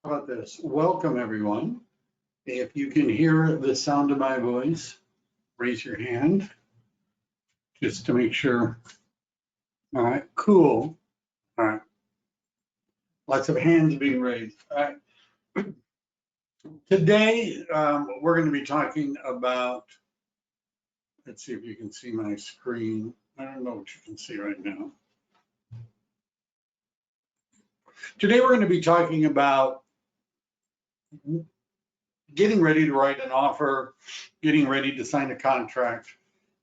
How about this? Welcome, everyone. If you can hear the sound of my voice, raise your hand just to make sure. All right, cool. All right. Lots of hands being raised. All right. Today, we're going to be talking about, let's see if you can see my screen. I don't know what you can see right now. Today, we're going to be talking about getting ready to write an offer, getting ready to sign a contract,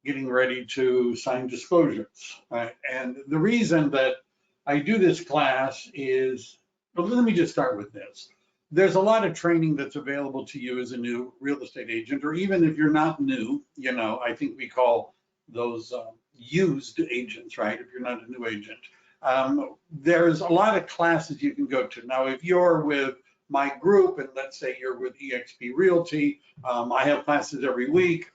getting ready to sign disclosures. Right? And the reason that I do this class is, well, let me just start with this. There's a lot of training that's available to you as a new real estate agent, or even if you're not new, I think we call those used agents, right? If you're not a new agent. There's a lot of classes you can go to. Now, if you're with my group, and let's say you're with eXp Realty, I have classes every week.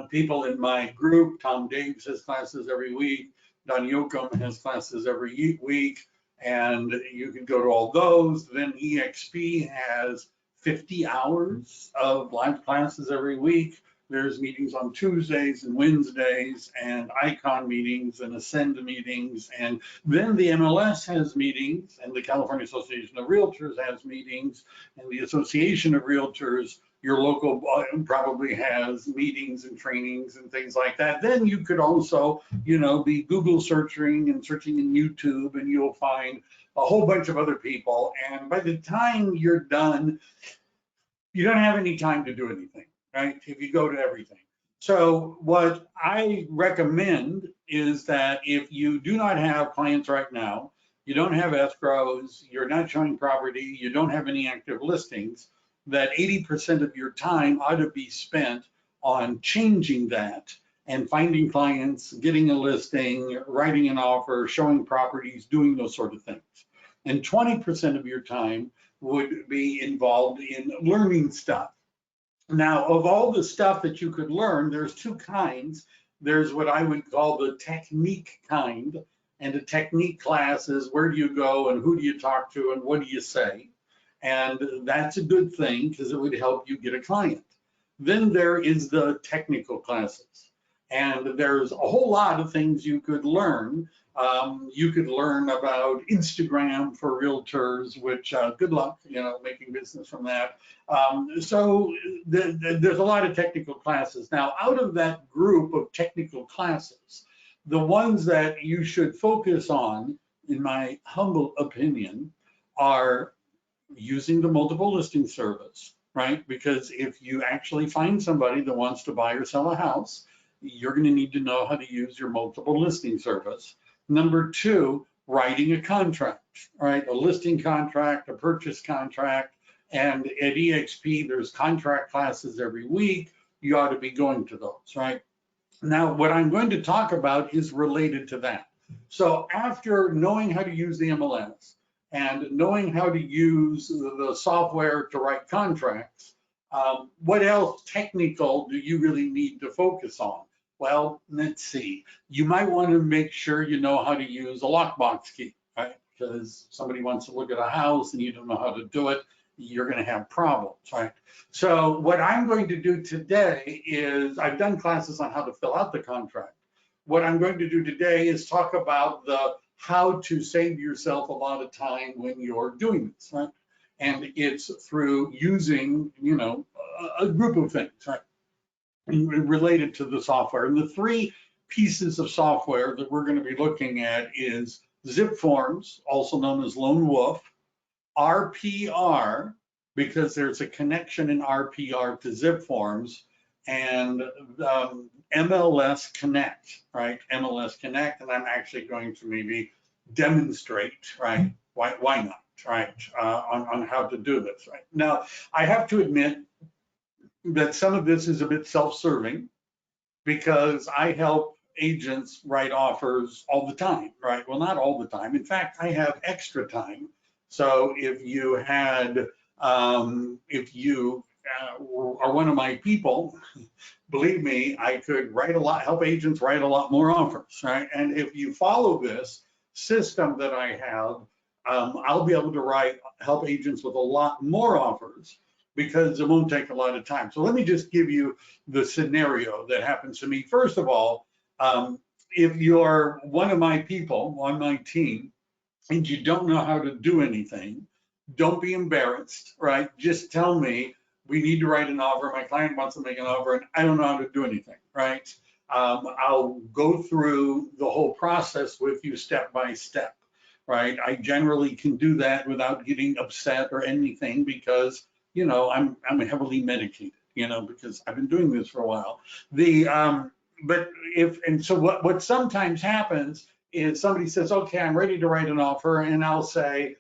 People in my group, Tom Daves has classes every week. Don Yoakum has classes every week, and you can go to all those. Then eXp has 50 hours of live classes every week. There's meetings on Tuesdays and Wednesdays, and Icon meetings and Ascend meetings. And then the MLS has meetings, and the California Association of Realtors has meetings, and the Association of Realtors, your local probably has meetings and trainings and things like that. Then you could also, be Google searching and searching in YouTube, and you'll find a whole bunch of other people. And by the time you're done, you don't have any time to do anything, right? If you go to everything. So what I recommend is that if you do not have clients right now, you don't have escrows, you're not showing property, you don't have any active listings, that 80% of your time ought to be spent on changing that and finding clients, getting a listing, writing an offer, showing properties, doing those sort of things. And 20% of your time would be involved in learning stuff. Now, of all the stuff that you could learn, there's two kinds. There's what I would call the technique kind, and a technique class is where do you go and who do you talk to and what do you say? And that's a good thing because it would help you get a client. Then there is the technical classes, and there's a whole lot of things you could learn. You could learn about Instagram for realtors, which good luck, making business from that. So there's a lot of technical classes. Now, out of that group of technical classes, the ones that you should focus on, in my humble opinion, are using the multiple listing service, right? Because if you actually find somebody that wants to buy or sell a house, you're going to need to know how to use your multiple listing service. Number two, writing a contract, right? A listing contract, a purchase contract. And at eXp, there's contract classes every week. You ought to be going to those, right? Now, what I'm going to talk about is related to that. So after knowing how to use the MLS and knowing how to use the software to write contracts, what else technical do you really need to focus on? Well, let's see. You might want to make sure you know how to use a lockbox key, right? Because somebody wants to look at a house and you don't know how to do it, you're going to have problems, right? So what I'm going to do today is, I've done classes on how to fill out the contract. What I'm going to do today is talk about the how to save yourself a lot of time when you're doing this, right? And it's through using, a group of things, right? Related to the software. And the three pieces of software that we're going to be looking at is Zip Forms, also known as Lone Wolf, RPR, because there's a connection in RPR to Zip Forms, and Mls Connect, right? Mls Connect, and I'm actually going to maybe demonstrate, right? Why not, right? On how to do this, right? Now, I have to admit that some of this is a bit self-serving because I help agents write offers all the time, right? Well, not all the time. In fact, I have extra time. So if you had, if you are one of my people, believe me, I could write a lot, help agents write a lot more offers, right? And if you follow this system that I have, I'll be able to help agents with a lot more offers because it won't take a lot of time. So let me just give you the scenario that happens to me. First of all, if you're one of my people on my team and you don't know how to do anything, don't be embarrassed, right? Just tell me, we need to write an offer. My client wants to make an offer and I don't know how to do anything, right? I'll go through the whole process with you step by step, right? I generally can do that without getting upset or anything because, you know, I'm heavily medicated, you know, because I've been doing this for a while. So what sometimes happens is somebody says, okay, I'm ready to write an offer, and I'll say,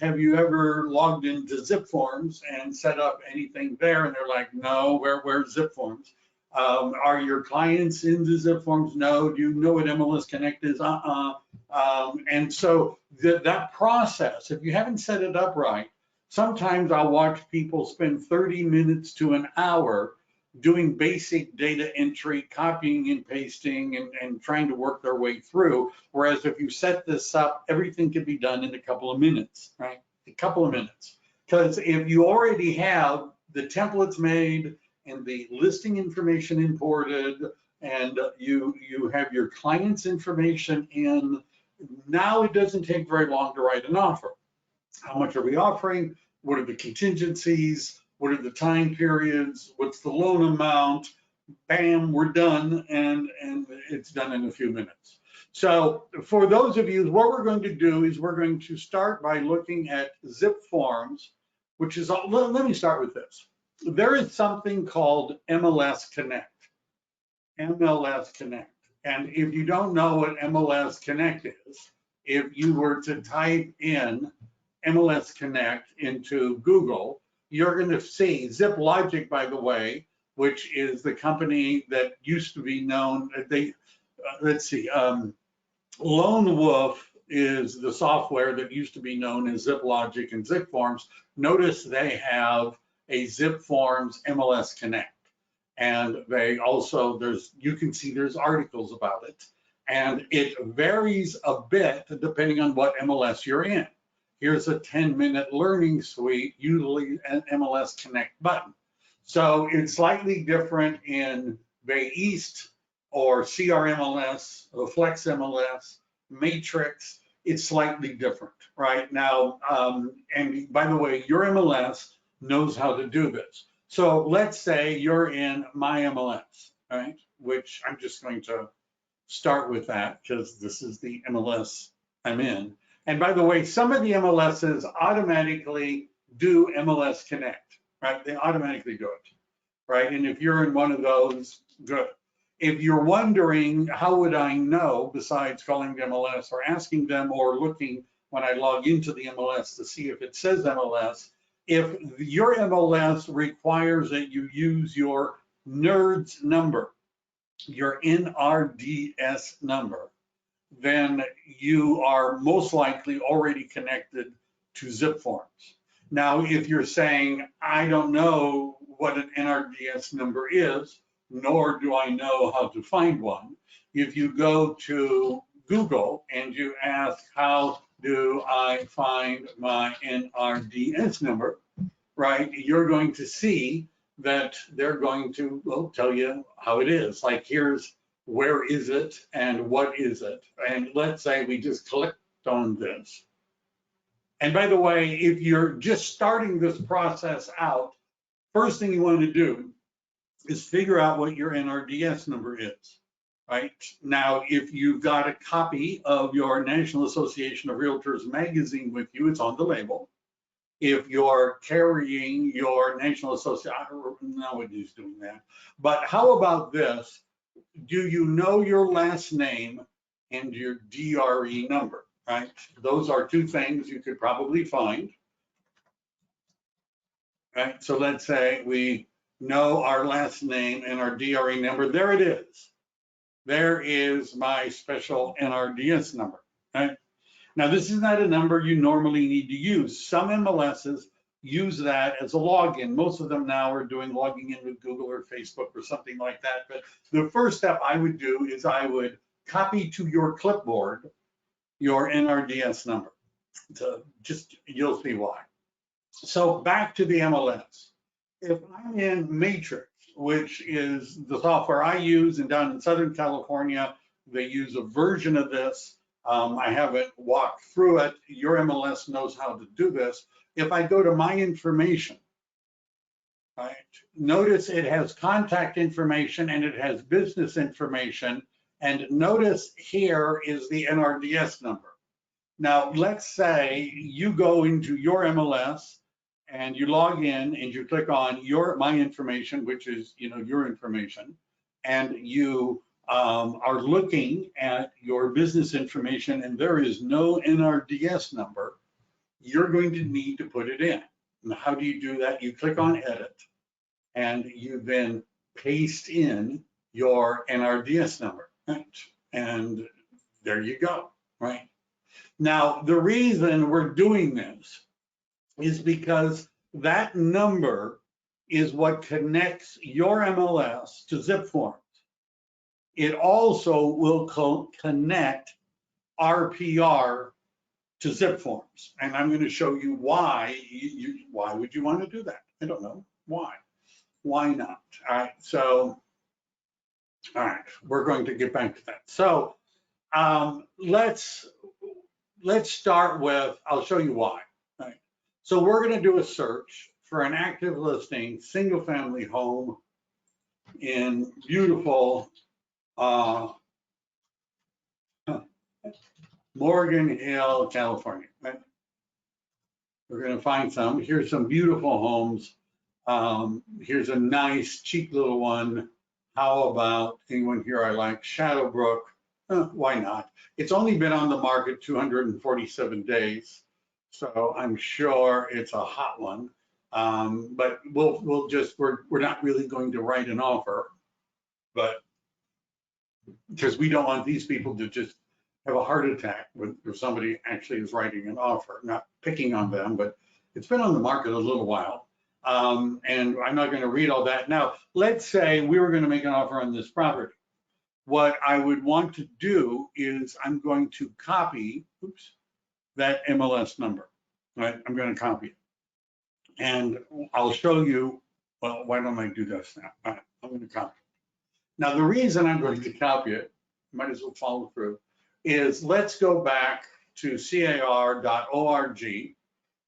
have you ever logged into Zip Forms and set up anything there? And they're like, no, where's Zip Forms? Are your clients into Zip Forms? No. Do you know what Mls Connect is? And so that process, if you haven't set it up right, sometimes I'll watch people spend 30 minutes to an hour doing basic data entry, copying and pasting, and trying to work their way through. Whereas if you set this up, everything can be done in a couple of minutes, right? A couple of minutes. Because if you already have the templates made and the listing information imported, and you have your client's information in, now it doesn't take very long to write an offer. How much are we offering? What are the contingencies? What are the time periods? What's the loan amount? Bam, we're done, and it's done in a few minutes. So for those of you, what we're going to do is we're going to start by looking at Zip Forms, which is, let me start with this. There is something called Mls Connect. Mls Connect. And if you don't know what Mls Connect is, if you were to type in Mls Connect into Google, you're going to see ZipLogic, by the way, which is the company that used to be known. Lone Wolf is the software that used to be known as ZipLogic and Zip Forms. Notice they have a Zip Forms Mls Connect, and they also you can see there's articles about it, and it varies a bit depending on what MLS you're in. Here's a 10-minute learning suite, usually an Mls Connect button. So it's slightly different in Bay East or CRMLS, or Flex MLS, Matrix. It's slightly different, right? Now, and by the way, your MLS knows how to do this. So let's say you're in My MLS, right? Which I'm just going to start with that because this is the MLS I'm in. And by the way, some of the MLSs automatically do Mls Connect, right? They automatically do it, right? And if you're in one of those, good. If you're wondering, how would I know, besides calling the MLS or asking them or looking when I log into the MLS to see if it says MLS, if your MLS requires that you use your Nrds number, your Nrds number, then you are most likely already connected to Zip Forms. Now, if you're saying, I don't know what an Nrds number is, nor do I know how to find one, if you go to Google and you ask, how do I find my Nrds number, right, you're going to see that they're going to tell you how it is. Like, here's where is it and what is it? And let's say we just clicked on this. And by the way, if you're just starting this process out, first thing you want to do is figure out what your Nrds number is, right? Now, if you've got a copy of your National Association of Realtors magazine with you, it's on the label. If you're carrying your National Association, nobody's doing that. But how about this? Do you know your last name and your DRE number, right? Those are two things you could probably find, right? So let's say we know our last name and our DRE number. There it is. There is my special Nrds number, right? Now, this is not a number you normally need to use. Some MLSs use that as a login. Most of them now are doing logging in with Google or Facebook or something like that. But the first step I would do is I would copy to your clipboard your Nrds number. So just, you'll see why. So back to the MLS. If I'm in Matrix, which is the software I use, and down in Southern California, they use a version of this. I haven't walked through it. Your MLS knows how to do this. If I go to my information, right, notice it has contact information and it has business information. And notice here is the NRDS number. Now, let's say you go into your MLS and you log in and you click on my information, which is, your information, and you are looking at your business information and there is no NRDS number. You're going to need to put it in. And how do you do that? You click on edit and you then paste in your NRDS number, right? And there you go, right? Now, the reason we're doing this is because that number is what connects your MLS to zip forms. It also will connect RPR to zip forms. And I'm going to show you why. Why would you want to do that? I don't know. Why? Why not? All right. So, all right, we're going to get back to that. So let's start with, I'll show you why. Right. So we're going to do a search for an active listing, single family home in beautiful Morgan Hill, California. Right. We're going to find some. Here's some beautiful homes. Here's a nice, cheap little one. How about anyone here I like? Shadowbrook. Why not? It's only been on the market 247 days, so I'm sure it's a hot one. But we're not really going to write an offer, but because we don't want these people to just have a heart attack when somebody actually is writing an offer. Not picking on them, but it's been on the market a little while. And I'm not going to read all that. Now, let's say we were going to make an offer on this property. What I would want to do is I'm going to copy, that MLS number, right? I'm going to copy it. And I'll show you, well, why don't I do this now? All right, I'm going to copy it. Now, the reason I'm going to copy it, might as well follow through, is let's go back to car.org.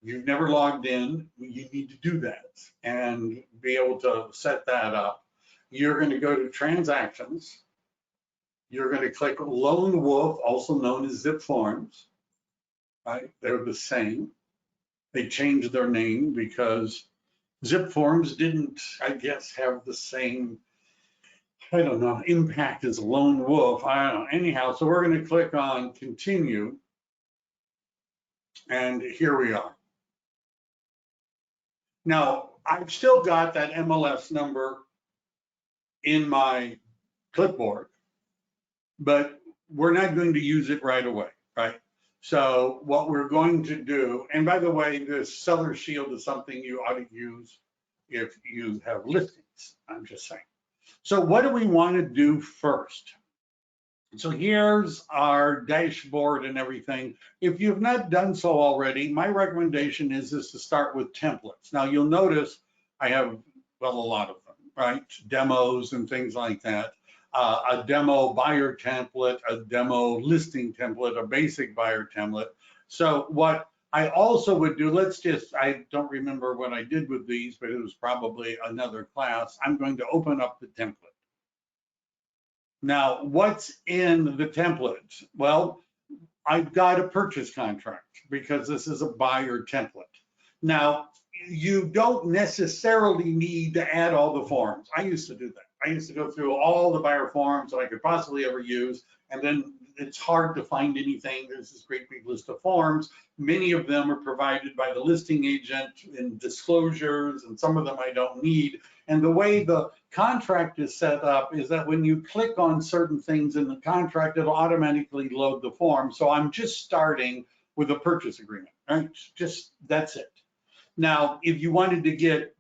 You've never logged in, you need to do that and be able to set that up. You're going to go to transactions. You're going to click Lone Wolf, also known as Zip Forms, right? They're the same. They changed their name because Zip Forms didn't, I guess, have the same, I don't know, impact as Lone Wolf. I don't know. Anyhow, so we're going to click on Continue. And here we are. Now, I've still got that MLS number in my clipboard, but we're not going to use it right away, right? So what we're going to do, and by the way, this Seller Shield is something you ought to use if you have listings, I'm just saying. So what do we want to do first? So here's our dashboard and everything. If you've not done so already, my recommendation is to start with templates. Now you'll notice I have, well, a lot of them, right? Demos and things like that. A demo buyer template, a demo listing template, a basic buyer template. So what I also would do, I don't remember what I did with these, but it was probably another class. I'm going to open up the template. Now, what's in the template? Well, I've got a purchase contract because this is a buyer template. Now, you don't necessarily need to add all the forms. I used to do that. I used to go through all the buyer forms that I could possibly ever use, and then it's hard to find anything. There's this great big list of forms. Many of them are provided by the listing agent in disclosures, and some of them I don't need. And the way the contract is set up is that when you click on certain things in the contract, it'll automatically load the form. So I'm just starting with a purchase agreement, right? Just, that's it. Now, if you wanted to get,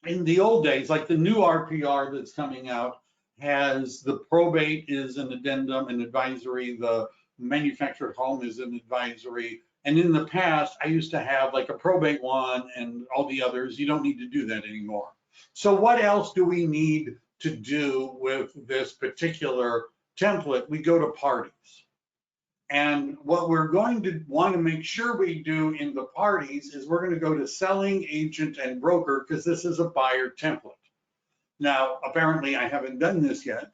in the old days, like the new RPR that's coming out has the probate is an addendum, an advisory, the manufactured home is an advisory, And in the past, I used to have like a probate one and all the others. You don't need to do that anymore. So what else do we need to do with this particular template? We go to parties. And what we're going to want to make sure we do in the parties is we're going to go to selling, agent, and broker, because this is a buyer template. Now, apparently I haven't done this yet,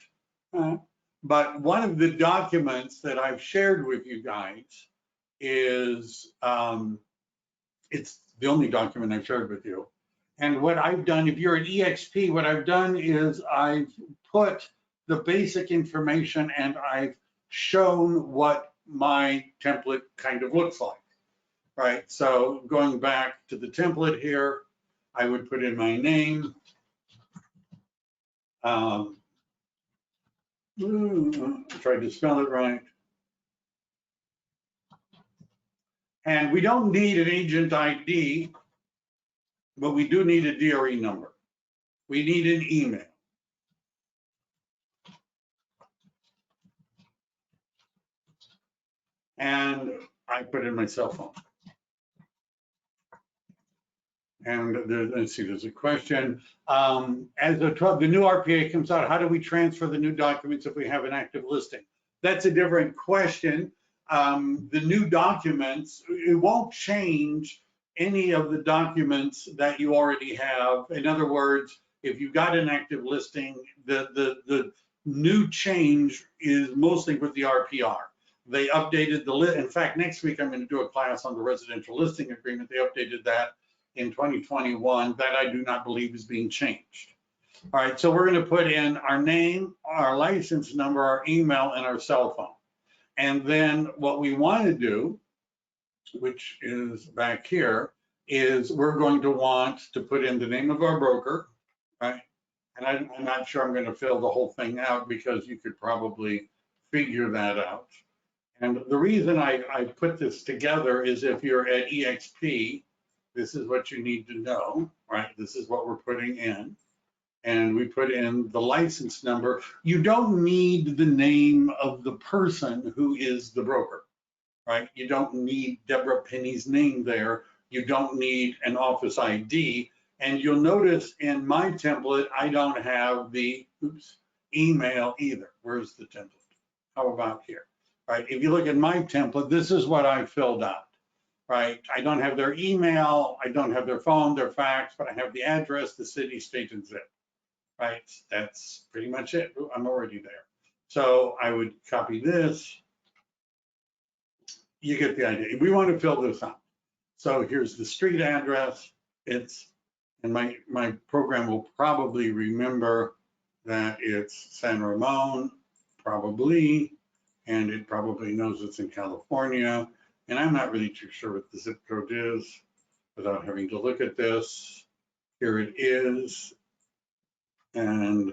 but one of the documents that I've shared with you guys is, it's the only document I've shared with you. And what I've done, if you're at EXP, what I've done is I've put the basic information and I've shown what my template kind of looks like, right? So going back to the template here, I would put in my name. Try to spell it right. And we don't need an agent ID, but we do need a DRE number. We need an email. And I put in my cell phone. And let's see, there's a question. As the new RPA comes out, how do we transfer the new documents if we have an active listing? That's a different question. The new documents, it won't change any of the documents that you already have. In other words, if you've got an active listing, the new change is mostly with the RPR. They updated the list. In fact, next week I'm going to do a class on the residential listing agreement. They updated that in 2021. That I do not believe is being changed. All right, so we're going to put in our name, our license number, our email, and our cell phone. And then what we want to do, which is back here, is we're going to want to put in the name of our broker, right? And I'm not sure I'm going to fill the whole thing out because you could probably figure that out. And the reason I put this together is if you're at EXP, this is what you need to know, right? This is what we're putting in. And we put in the license number. You don't need the name of the person who is the broker, right? You don't need Deborah Penny's name there. You don't need an office ID. And you'll notice in my template, I don't have the email either. Where's the template? How about here? Right? If you look at my template, this is what I filled out. Right? I don't have their email, I don't have their phone, their fax, but I have the address, the city, state, and zip. Right? That's pretty much it. I'm already there. So I would copy this. You get the idea. We want to fill this out. So here's the street address. It's, and my program will probably remember that it's San Ramon, probably, and it probably knows it's in California. And I'm not really too sure what the zip code is without having to look at this. Here it is. And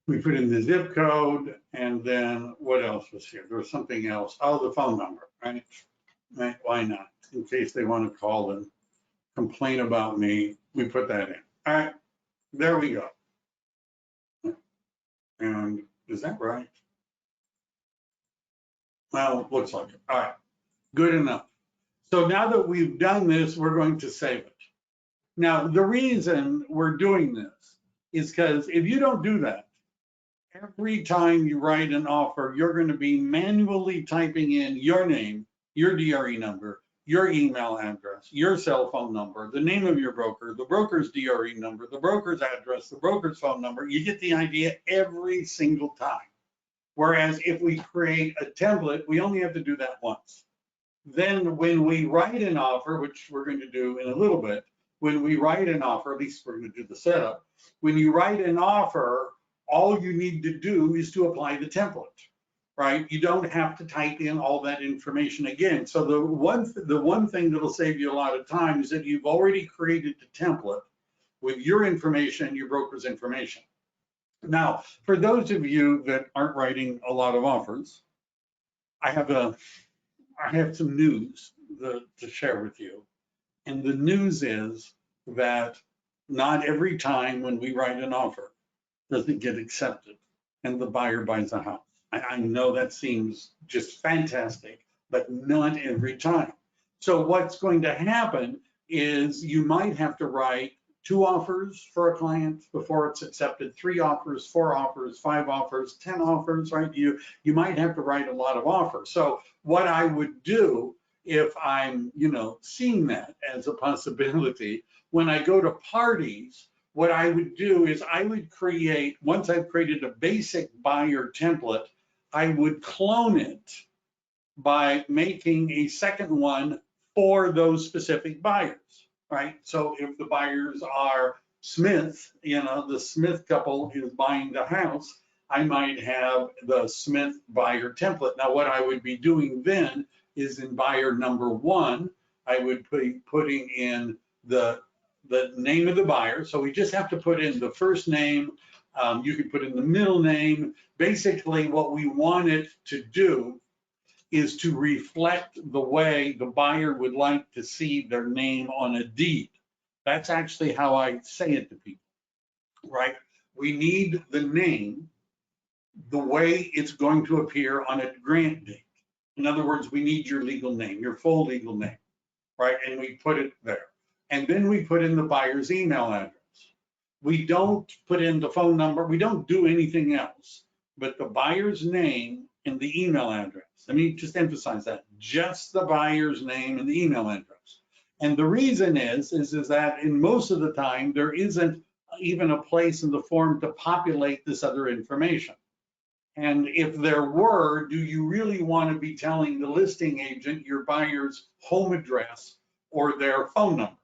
we put in the zip code, and then what else was here? There was something else. Oh, the phone number, right? Right? Why not? In case they want to call and complain about me, we put that in. All right, there we go. And is that right? Well, looks like it. All right, good enough. So now that we've done this, we're going to save it. Now, the reason we're doing this is because if you don't do that, every time you write an offer, you're going to be manually typing in your name, your DRE number, your email address, your cell phone number, the name of your broker, the broker's DRE number, the broker's address, the broker's phone number. You get the idea every single time. Whereas if we create a template, we only have to do that once. Then when we write an offer, which we're going to do in a little bit, when we write an offer, at least we're going to do the setup. When you write an offer, all you need to do is to apply the template, right? You don't have to type in all that information again. So the one thing that'll save you a lot of time is that you've already created the template with your information and your broker's information. Now, for those of you that aren't writing a lot of offers, I have some news to share with you. And the news is that not every time when we write an offer does it get accepted and the buyer buys a house. I know that seems just fantastic, but not every time. So what's going to happen is you might have to write 2 offers for a client before it's accepted, 3 offers, 4 offers, 5 offers, 10 offers, right? You might have to write a lot of offers. So what I would do if I'm, seeing that as a possibility, when I go to parties, what I would do is I would create, once I've created a basic buyer template, I would clone it by making a second one for those specific buyers, right? So if the buyers are Smith, the Smith couple is buying the house, I might have the Smith buyer template. Now, what I would be doing then is in buyer number 1, I would be putting in the name of the buyer. So we just have to put in the first name. You could put in the middle name. Basically, what we want it to do is to reflect the way the buyer would like to see their name on a deed. That's actually how I say it to people, right? We need the name the way it's going to appear on a grant deed. In other words, we need your legal name, your full legal name, right? And we put it there. And then we put in the buyer's email address. We don't put in the phone number. We don't do anything else, but the buyer's name and the email address. Let me just emphasize that, just the buyer's name and the email address. And the reason is that in most of the time, there isn't even a place in the form to populate this other information. And if there were, do you really want to be telling the listing agent your buyer's home address or their phone number?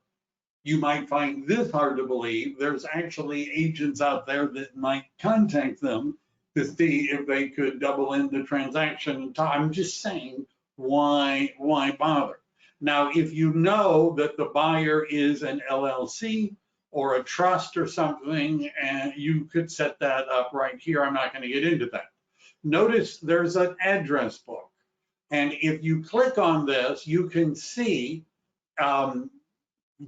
You might find this hard to believe. There's actually agents out there that might contact them to see if they could double in the transaction. I'm just saying, why bother? Now, if you know that the buyer is an LLC or a trust or something, and you could set that up right here. I'm not going to get into that. Notice there's an address book. And if you click on this, you can see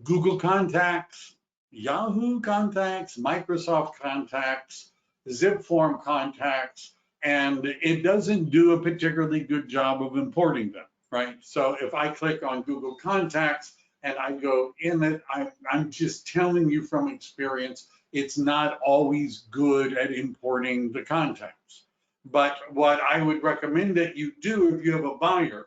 Google Contacts, Yahoo Contacts, Microsoft Contacts, zip form contacts, and it doesn't do a particularly good job of importing them, right? So if I click on Google Contacts and I go in it, I'm just telling you from experience, it's not always good at importing the contacts. But what I would recommend that you do if you have a buyer,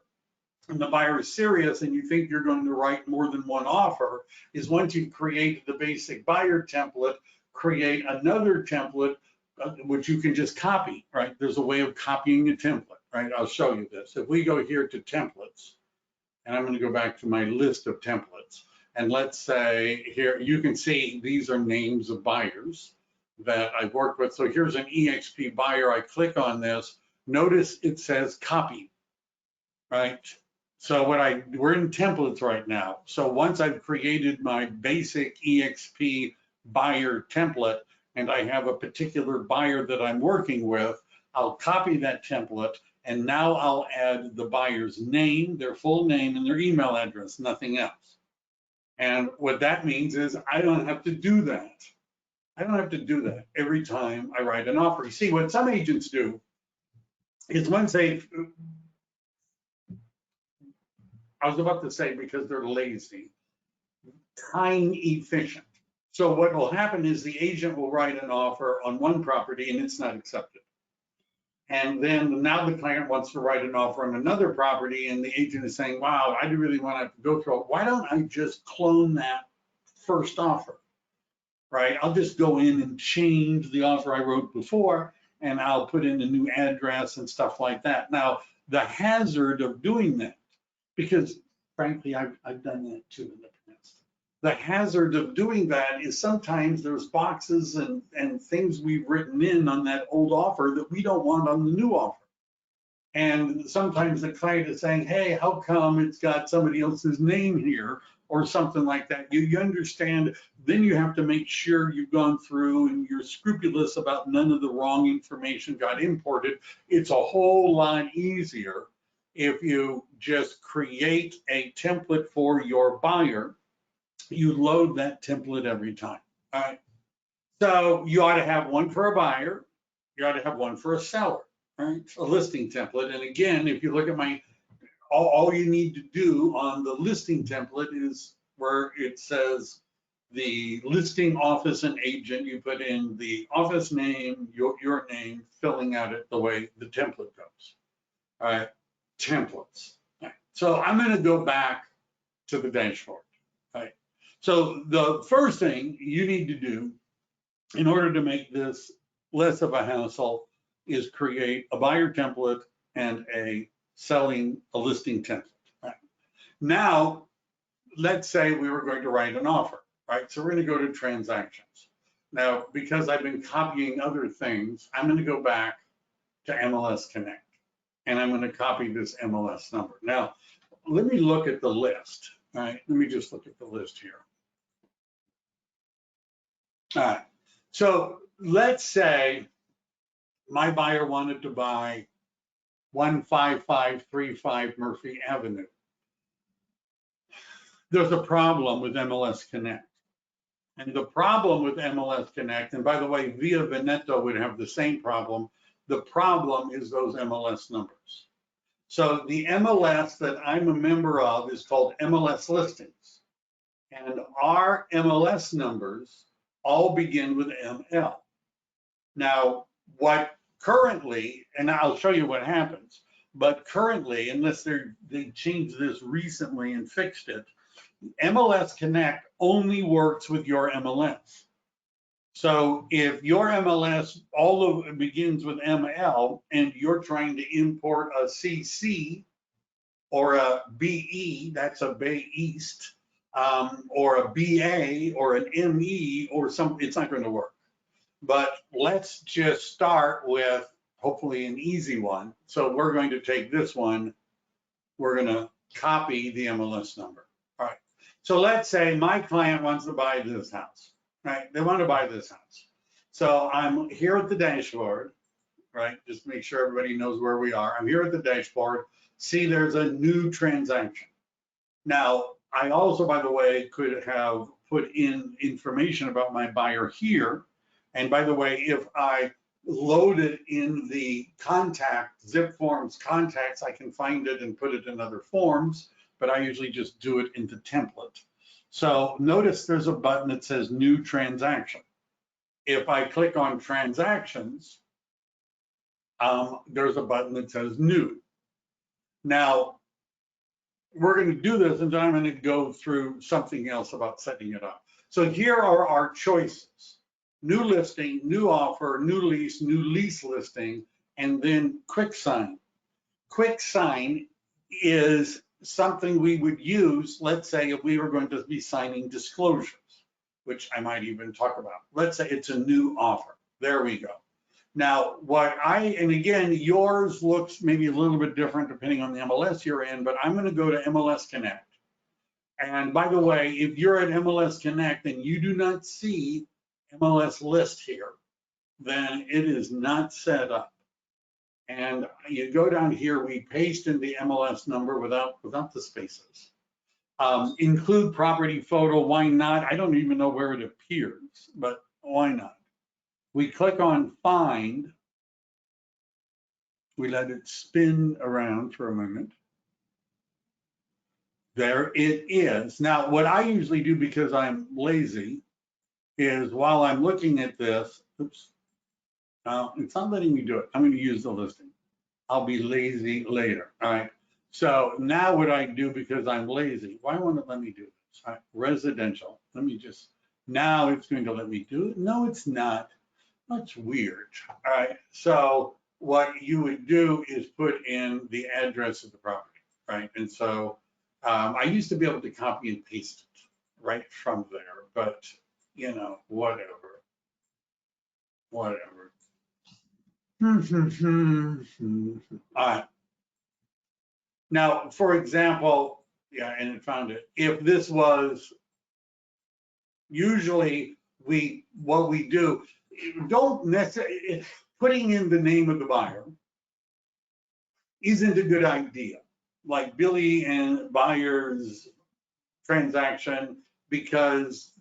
and the buyer is serious and you think you're going to write more than one offer, is once you've created the basic buyer template, create another template, which you can just copy, right? There's a way of copying a template, right? I'll show you this. If we go here to templates, and I'm going to go back to my list of templates, and let's say here, you can see these are names of buyers that I've worked with. So here's an EXP buyer. I click on this. Notice it says copy, right? So we're in templates right now. So once I've created my basic EXP buyer template and I have a particular buyer that I'm working with, I'll copy that template and now I'll add the buyer's name, their full name and their email address, nothing else. And what that means is I don't have to do that. I don't have to do that every time I write an offer. You see, what some agents do is once they've, I was about to say because they're lazy, time efficient. So what will happen is the agent will write an offer on one property and it's not accepted. And then now the client wants to write an offer on another property and the agent is saying, wow, I do really want to go through it. Why don't I just clone that first offer, right? I'll just go in and change the offer I wrote before and I'll put in a new address and stuff like that. Now, the hazard of doing that, because frankly, I've done that too in the past. The hazard of doing that is sometimes there's boxes and things we've written in on that old offer that we don't want on the new offer. And sometimes the client is saying, hey, how come it's got somebody else's name here or something like that? You understand, then you have to make sure you've gone through and you're scrupulous about none of the wrong information got imported. It's a whole lot easier if you just create a template for your buyer. You load that template every time, all right? So you ought to have one for a buyer, you ought to have one for a seller, right? A listing template. And again, if you look at my all you need to do on the listing template is where it says the listing office and agent, you put in the office name, your name, filling out it the way the template goes. All right, templates. All right. So I'm going to go back to the dashboard. All right. So the first thing you need to do in order to make this less of a hassle is create a buyer template and a listing template. Right. Now, let's say we were going to write an offer, right? So we're going to go to transactions. Now, because I've been copying other things, I'm going to go back to Mls Connect, and I'm going to copy this MLS number. Now, let me look at the list, right? Let me just look at the list here. All right. So let's say my buyer wanted to buy 15535 Murphy Avenue. There's a problem with Mls Connect. And the problem with Mls Connect, and by the way, Via Veneto would have the same problem. The problem is those MLS numbers. So the MLS that I'm a member of is called MLS Listings. And our MLS numbers all begin with ML. Now, what currently, and I'll show you what happens, but currently, unless they changed this recently and fixed it, Mls Connect only works with your MLS. So if your MLS all of it begins with ML and you're trying to import a CC or a BE, that's a Bay East, or a BA or an ME or something, it's not going to work. But let's just start with hopefully an easy one. So we're going to take this one. We're going to copy the MLS number. All right. So let's say my client wants to buy this house, right? They want to buy this house. So I'm here at the dashboard, right? Just make sure everybody knows where we are. I'm here at the dashboard. See, there's a new transaction. Now, I also, by the way, could have put in information about my buyer here. And by the way, if I load it in the contact, zip forms contacts, I can find it and put it in other forms, but I usually just do it in the template. So notice there's a button that says new transaction. If I click on transactions, there's a button that says new. Now, we're going to do this and then I'm going to go through something else about setting it up. So here are our choices. New listing, new offer, new lease listing, and then quick sign. Quick sign is something we would use, let's say if we were going to be signing disclosures, which I might even talk about. Let's say it's a new offer. There we go. Now, and again, yours looks maybe a little bit different depending on the MLS you're in, but I'm going to go to Mls Connect. And by the way, if you're at Mls Connect and you do not see MLS list here, then it is not set up. And you go down here, we paste in the MLS number without the spaces. Include property photo, why not? I don't even know where it appears, but why not? We click on find. We let it spin around for a moment. There it is. Now, what I usually do because I'm lazy is while I'm looking at this, oops, it's not letting me do it. I'm going to use the listing. I'll be lazy later. All right. So now what I do because I'm lazy, why won't it let me do this? All right. Residential. Let me just, now it's going to let me do it. No, it's not. That's weird. All right. So what you would do is put in the address of the property, right? And so I used to be able to copy and paste it right from there, but you know, whatever. All right. Now, for example, yeah, and it found it. If this was usually what we do, don't necessarily, putting in the name of the buyer isn't a good idea. Like Billy and buyer's transaction, because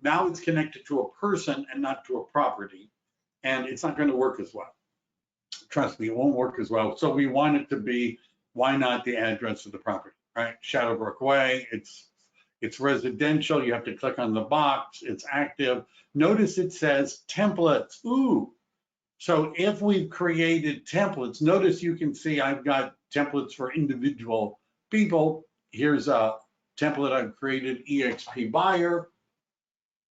now it's connected to a person and not to a property, and it's not going to work as well. Trust me, it won't work as well. So we want it to be why not the address of the property, right? Shadowbrook Way, it's residential. You have to click on the box. It's active. Notice it says templates. Ooh. So if we've created templates, notice you can see I've got templates for individual people. Here's a template I've created, EXP buyer.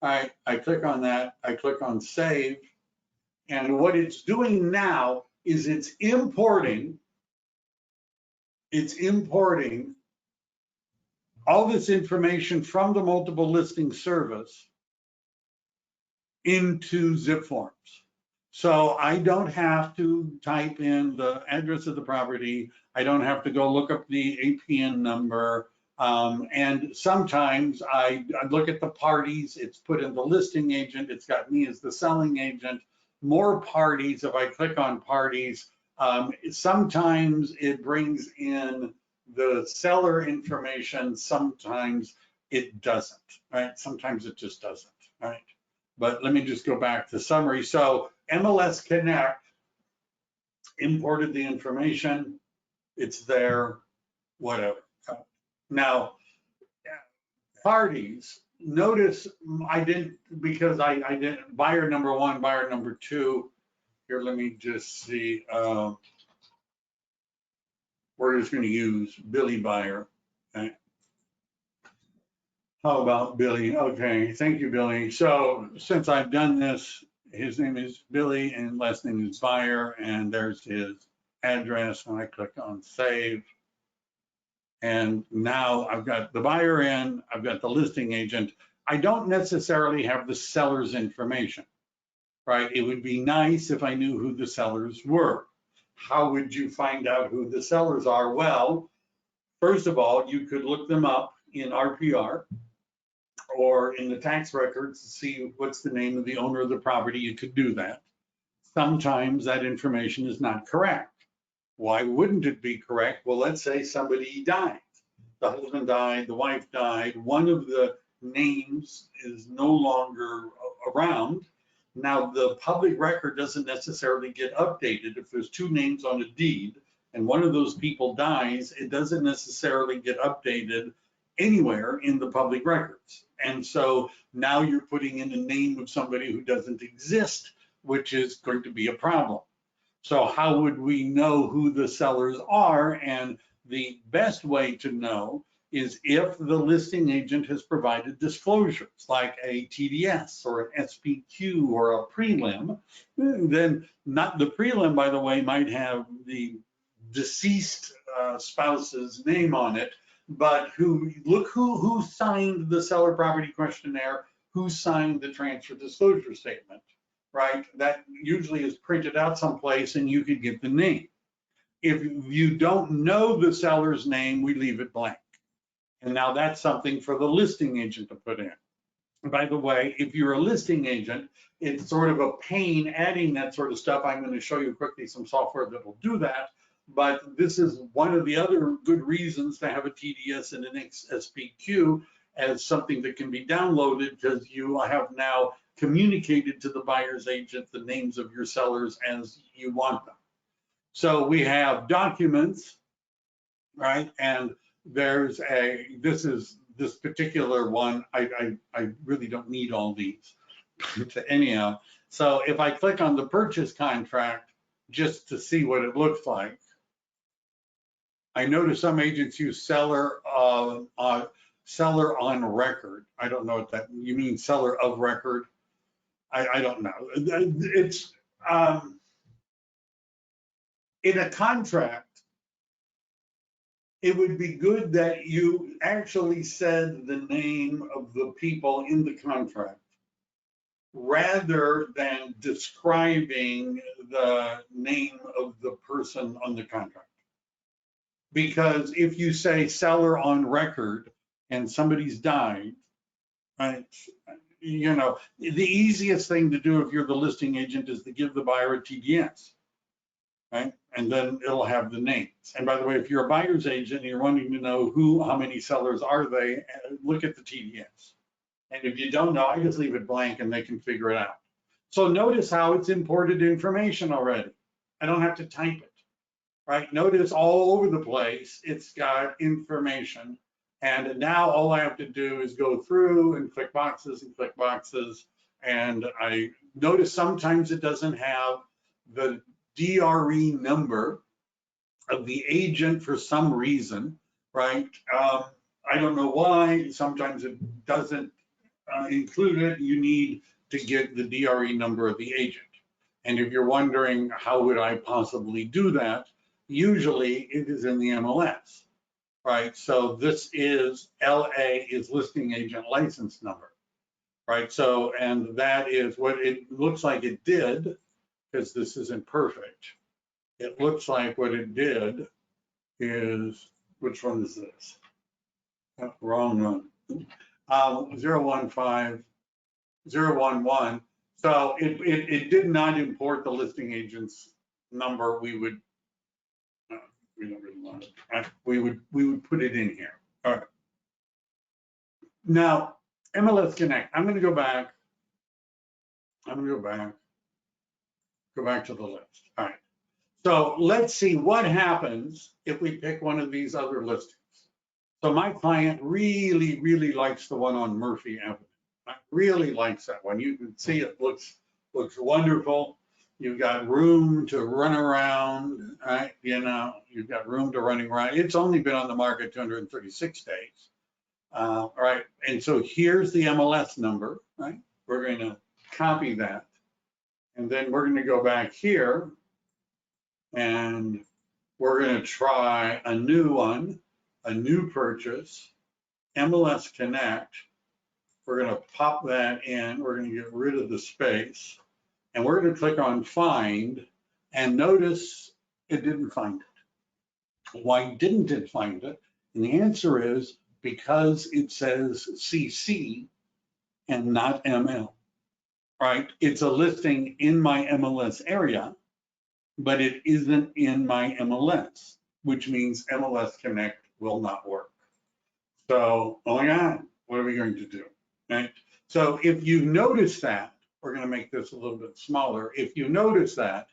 I click on that. I click on save. And what it's doing now is it's importing all this information from the multiple listing service into zip forms. So I don't have to type in the address of the property. I don't have to go look up the APN number. And sometimes I look at the parties. It's put in the listing agent. It's got me as the selling agent. More parties, if I click on parties, sometimes it brings in the seller information, sometimes it doesn't, right? Sometimes it just doesn't, right? But let me just go back to summary. So Mls Connect imported the information, it's there, whatever. Now, parties, notice I didn't, because I didn't, buyer number one, buyer number two. Here, let me just see. We're just going to use Billy Buyer. Okay. How about Billy? Okay, thank you, Billy. So since I've done this, his name is Billy and last name is Buyer, and there's his address, and I click on save. And now I've got the buyer in, I've got the listing agent. I don't necessarily have the seller's information, right? It would be nice if I knew who the sellers were. How would you find out who the sellers are? Well, first of all, you could look them up in RPR or in the tax records to see what's the name of the owner of the property. You could do that. Sometimes that information is not correct. Why wouldn't it be correct? Well, let's say somebody died. The husband died, the wife died. One of the names is no longer around. Now, the public record doesn't necessarily get updated. If there's two names on a deed and one of those people dies, it doesn't necessarily get updated anywhere in the public records. And so now you're putting in the name of somebody who doesn't exist, which is going to be a problem. So how would we know who the sellers are? And the best way to know is if the listing agent has provided disclosures like a TDS or an SPQ or a prelim. Then not the prelim, by the way, might have the deceased spouse's name on it, but who signed the seller property questionnaire, who signed the transfer disclosure statement, right? That usually is printed out someplace and you could get the name. If you don't know the seller's name, we leave it blank. And now that's something for the listing agent to put in. And by the way, if you're a listing agent, it's sort of a pain adding that sort of stuff. I'm going to show you quickly some software that will do that. But this is one of the other good reasons to have a TDS and an SPQ as something that can be downloaded, because you have now communicated to the buyer's agent the names of your sellers as you want them. So we have documents, right? And there's this particular one, I really don't need all these. Anyhow, so if I click on the purchase contract just to see what it looks like, I notice some agents use seller on record. I don't know what that, you mean seller of record? I don't know. It's in a contract, it would be good that you actually said the name of the people in the contract rather than describing the name of the person on the contract. Because if you say seller on record and somebody's died, right, you know, the easiest thing to do if you're the listing agent is to give the buyer a TDS, right? And then it'll have the names. And by the way, if you're a buyer's agent and you're wanting to know how many sellers are they, look at the TDS. And if you don't know, I just leave it blank and they can figure it out. So notice how it's imported information already. I don't have to type it. right? Notice all over the place, it's got information. And now all I have to do is go through and click boxes and click boxes. And I notice sometimes it doesn't have the DRE number of the agent for some reason, right? I don't know why. Sometimes it doesn't include it. You need to get the DRE number of the agent. And if you're wondering how would I possibly do that, usually it is in the MLS, right? So this is LA is listing agent license number, right? So, and that is what it looks like it did, because this isn't perfect. It looks like what it did is, which one is this? Oh, wrong one. 015, 011. So it did not import the listing agent's number. We don't really want it. Right? We would put it in here. All right. Now, MLS Connect. I'm going to go back. Go back to the list. All right. So let's see what happens if we pick one of these other listings. So my client really, really likes the one on Murphy Avenue. Really likes that one. You can see it looks wonderful. You've got room to run around, right? You know, you've got room to running around. It's only been on the market 236 days. All right, and so here's the MLS number, right? We're going to copy that. And then we're going to go back here and we're going to try a new one, a new purchase, MLS Connect. We're going to pop that in. We're going to get rid of the space. And we're going to click on Find. And notice it didn't find it. Why didn't it find it? And the answer is because it says CC and not ML, right? It's a listing in my MLS area, but it isn't in my MLS, which means MLS Connect will not work. So, oh my God, what are we going to do? Right? So if you notice that, we're going to make this a little bit smaller. If you notice that,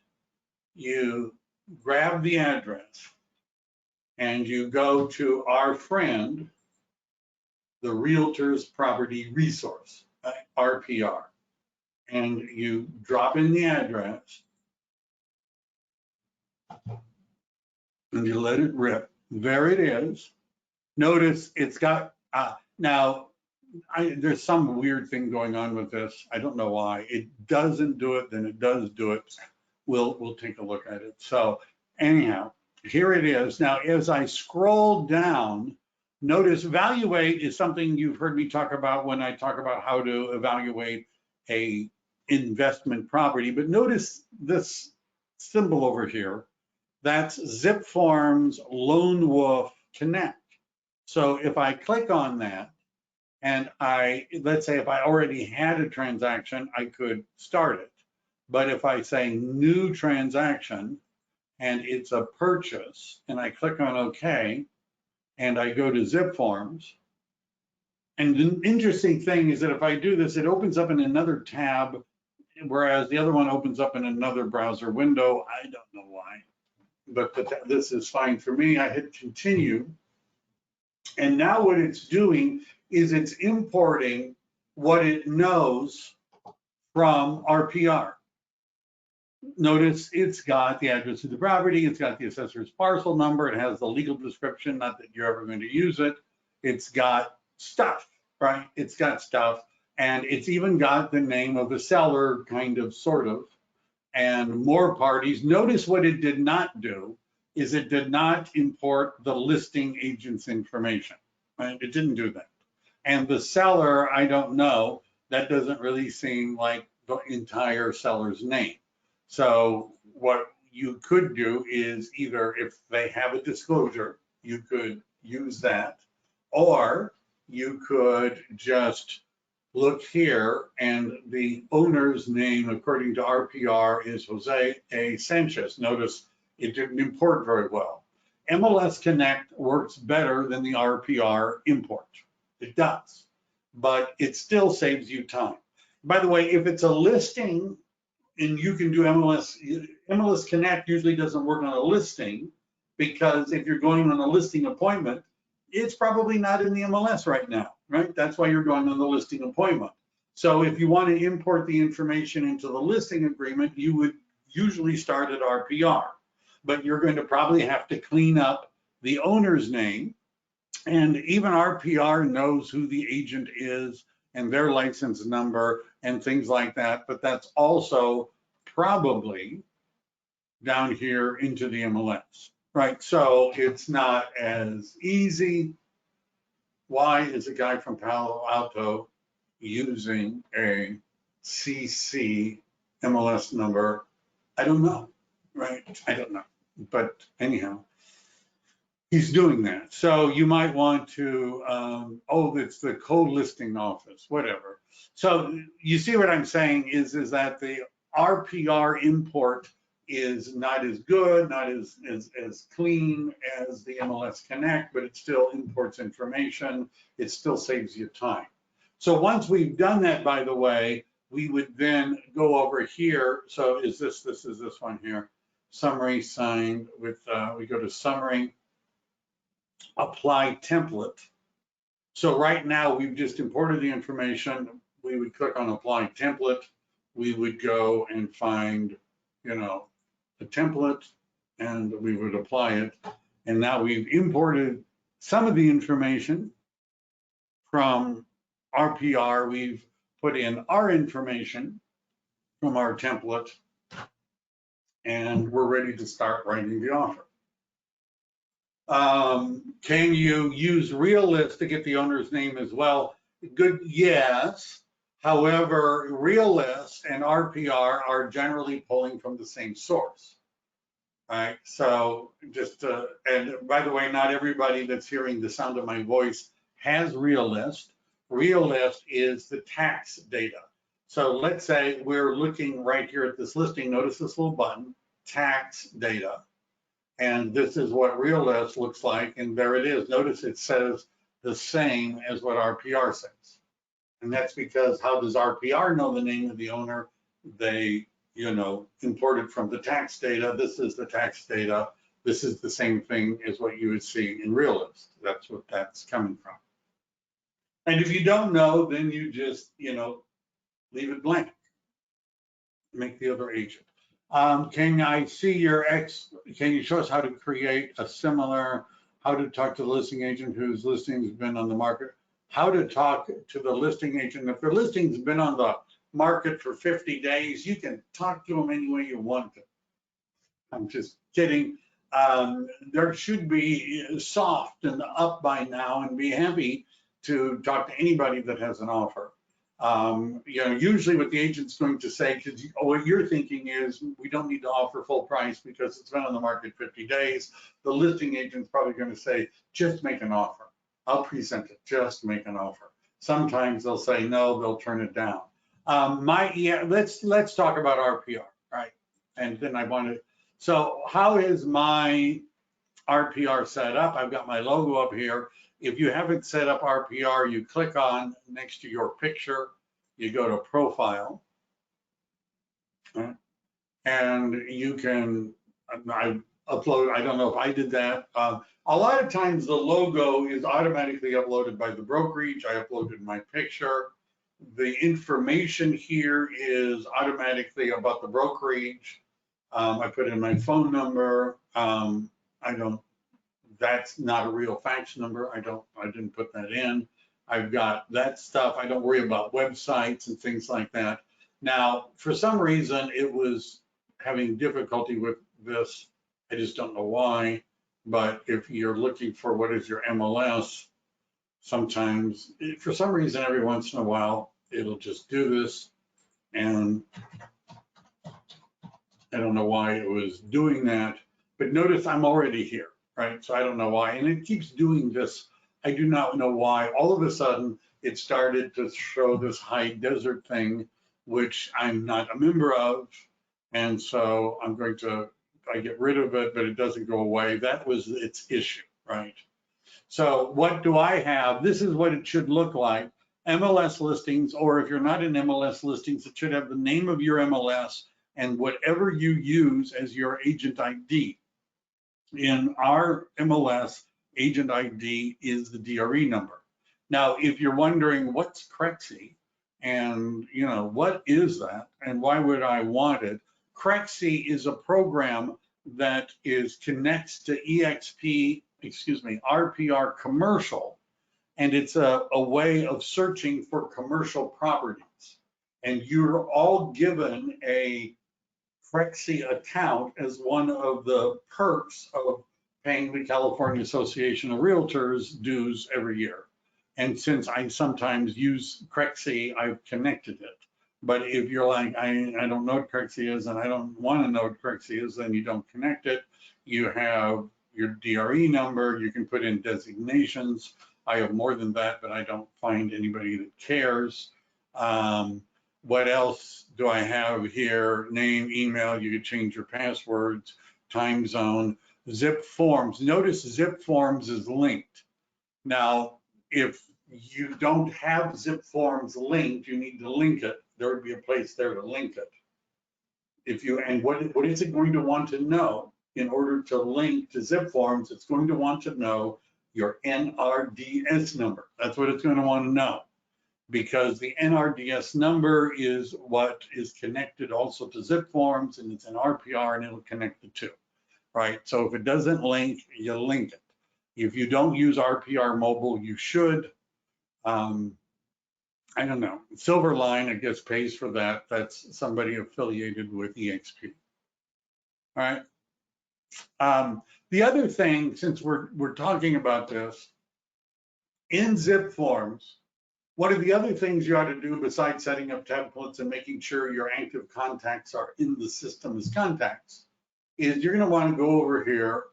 you grab the address and you go to our friend, the Realtors Property Resource, RPR, and you drop in the address and you let it rip. There it is. Notice it's got, now, there's some weird thing going on with this. I don't know why. It doesn't do it, then it does do it. We'll take a look at it. So anyhow, here it is. Now, as I scroll down, notice evaluate is something you've heard me talk about when I talk about how to evaluate a investment property. But notice this symbol over here. That's Zip Forms Lone Wolf Connect. So if I click on that, and let's say if I already had a transaction, I could start it. But if I say new transaction and it's a purchase and I click on OK and I go to Zip Forms, and the interesting thing is that if I do this, it opens up in another tab, whereas the other one opens up in another browser window. I don't know why, but this is fine for me. I hit continue. And now what it's doing is it's importing what it knows from RPR. Notice it's got the address of the property, it's got the assessor's parcel number, it has the legal description, not that you're ever going to use it. It's got stuff, right? It's got stuff, and it's even got the name of the seller, kind of, sort of, and more parties. Notice what it did not do is it did not import the listing agent's information, right? It didn't do that. And the seller, I don't know, that doesn't really seem like the entire seller's name. So what you could do is either, if they have a disclosure, you could use that, or you could just look here, and the owner's name, according to RPR, is Jose A. Sanchez. Notice it didn't import very well. MLS Connect works better than the RPR import. It does, but it still saves you time. By the way, if it's a listing and you can do MLS Connect usually doesn't work on a listing, because if you're going on a listing appointment, it's probably not in the MLS right now, right? That's why you're going on the listing appointment. So if you want to import the information into the listing agreement, you would usually start at RPR, but you're going to probably have to clean up the owner's name, and even RPR knows who the agent is and their license number and things like that, but that's also probably down here into the MLS, right? So it's not as easy. Why is a guy from Palo Alto using a CC MLS number? I don't know, right? I don't know, but anyhow, he's doing that. So you might want to, oh, it's the co-listing office, whatever. So you see what I'm saying is that the RPR import is not as good, not as clean as the MLS Connect, but it still imports information. It still saves you time. So once we've done that, by the way, we would then go over here. So is this is this one here, summary signed with, we go to summary, apply template. So right now we've just imported the information. We would click on apply template. We would go and find, you know, a template, and we would apply it. And now we've imported some of the information from RPR. We've put in our information from our template, and we're ready to start writing the offer. Can you use Realist to get the owner's name as well? Good, yes. However, Realist and RPR are generally pulling from the same source, right? So just, and by the way, not everybody that's hearing the sound of my voice has Realist. Realist is the tax data. So let's say we're looking right here at this listing. Notice this little button, tax data. And this is what Realist looks like, and there it is. Notice it says the same as what RPR says. And that's because how does RPR know the name of the owner? They, you know, import it from the tax data. This is the tax data. This is the same thing as what you would see in Realist. That's what that's coming from. And if you don't know, then you just, you know, leave it blank. Make the other agent. Can I see your can you show us how to create a similar, how to talk to the listing agent whose listing has been on the market? How to talk to the listing agent. If their listing's been on the market for 50 days, you can talk to them any way you want to. I'm just kidding. There should be soft and up by now and be happy to talk to anybody that has an offer. You know, usually what the agent's going to say, because what you're thinking is we don't need to offer full price because it's been on the market 50 days. The listing agent's probably going to say, just make an offer. I'll present it, just make an offer. Sometimes they'll say no, they'll turn it down. Let's talk about RPR, right? And then I want to, so how is my RPR set up? I've got my logo up here. If you haven't set up RPR, you click on next to your picture, you go to profile, and you can, I upload, I don't know if I did that. A lot of times the logo is automatically uploaded by the brokerage. I uploaded my picture. The information here is automatically about the brokerage. I put in my phone number. That's not a real fax number. I didn't put that in. I've got that stuff. I don't worry about websites and things like that. Now, for some reason, it was having difficulty with this. I just don't know why. But if you're looking for what is your MLS, sometimes, for some reason, every once in a while, it'll just do this. And I don't know why it was doing that. But notice I'm already here, right? So I don't know why. And it keeps doing this. I do not know why. All of a sudden, it started to show this high desert thing, which I'm not a member of. And so I'm going to, I get rid of it, but it doesn't go away. That was its issue, right? So what do I have? This is what it should look like. MLS listings, or if you're not in MLS listings, it should have the name of your MLS and whatever you use as your agent ID. in our MLS, agent ID is the DRE number. Now, if you're wondering what's CREXI and what is that and why would I want it, CREXI is a program that connects to RPR commercial, and it's a way of searching for commercial properties. And you're all given a CREXI account as one of the perks of paying the California Association of Realtors dues every year. And since I sometimes use CREXI, I've connected it. But if you're like, I don't know what CREXI is and I don't want to know what CREXI is, then you don't connect it. You have your DRE number, you can put in designations. I have more than that, but I don't find anybody that cares. What else do I have here? Name, email, you could change your passwords, time zone, zip forms. Notice zip forms is linked. Now, if you don't have zip forms linked, you need to link it. There would be a place there to link it. What is it going to want to know in order to link to zip forms? It's going to want to know your Nrds number. That's what it's going to want to know, because the Nrds number is what is connected also to zip forms, and it's an RPR and it'll connect the two, right? So if it doesn't link, you link it. If you don't use RPR mobile, you should. I don't know. Silverline, I guess, pays for that. That's somebody affiliated with EXP. All right. The other thing, since we're talking about this, in zip forms, one of the other things you ought to do besides setting up templates and making sure your active contacts are in the system as contacts is you're going to want to go over here.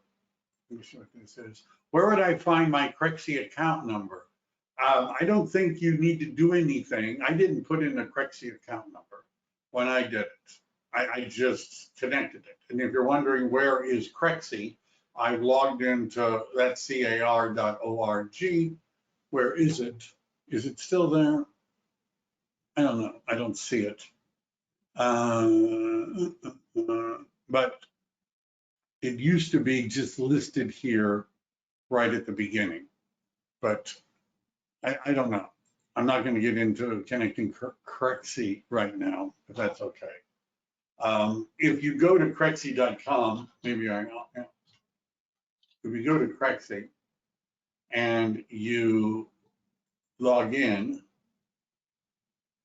Let me see what this is. Where would I find my CREXI account number? I don't think you need to do anything. I didn't put in a CREXI account number when I did it. I just connected it. And if you're wondering where is CREXI, I logged into that car.org. Where is it? Is it still there? I don't know. I don't see it. But it used to be just listed here right at the beginning. But I don't know. I'm not going to get into connecting CREXI right now, if that's okay. If you go to CREXI.com, if you go to CREXI and you log in,